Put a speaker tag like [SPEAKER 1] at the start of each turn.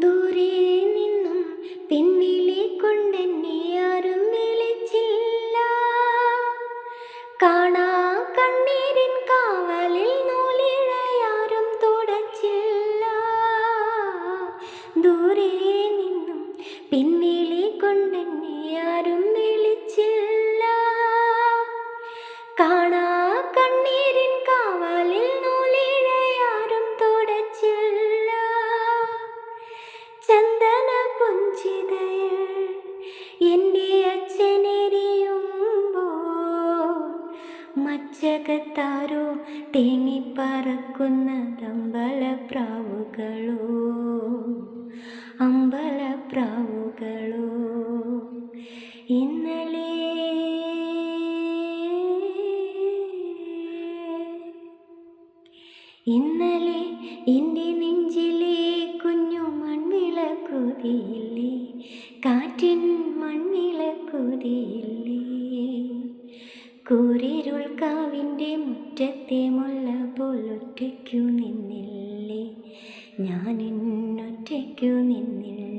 [SPEAKER 1] ദൂരെ നിന്നും പിന്നിലെ കൊണ്ടെന്നെ ആരും വിളിച്ചില്ല. കാണാ കണ്ണീരിൻ കാവലിൽ നൂലിഴയാരും തുടച്ചില്ല. ദൂരെ നിന്നും പിന്നിലെ കൊണ്ടെന്നെ ആരും വിളിച്ചില്ല. കാണാ കണ്ണീരിൻ കാവലിൽ നൂലിഴയാരും തുടച്ചില്ല. ചന്ദന പുഞ്ചിതയിൽ എൻ്റെ അച്ഛനെരിയുമ്പോൾ മച്ചകത്താരോ തേങ്ങിപ്പറക്കുന്നതമ്പലപ്രാവുകളോ, അമ്പലപ്രാവുകളോ. ഇന്നലെ എൻ്റെ നെഞ്ചിലെ കുഞ്ഞു മൺവിളക്കുതിയില്ലേ, കാറ്റിൻ മൺവിളക്കുതിയില്ലേ. കൂരിരുൾ കാവിൻ്റെ മുറ്റത്തെ മുല്ല പോലൊറ്റയ്ക്കു നിന്നില്ലേ, ഞാനിന്നൊറ്റയ്ക്കു നിന്നില്ലേ.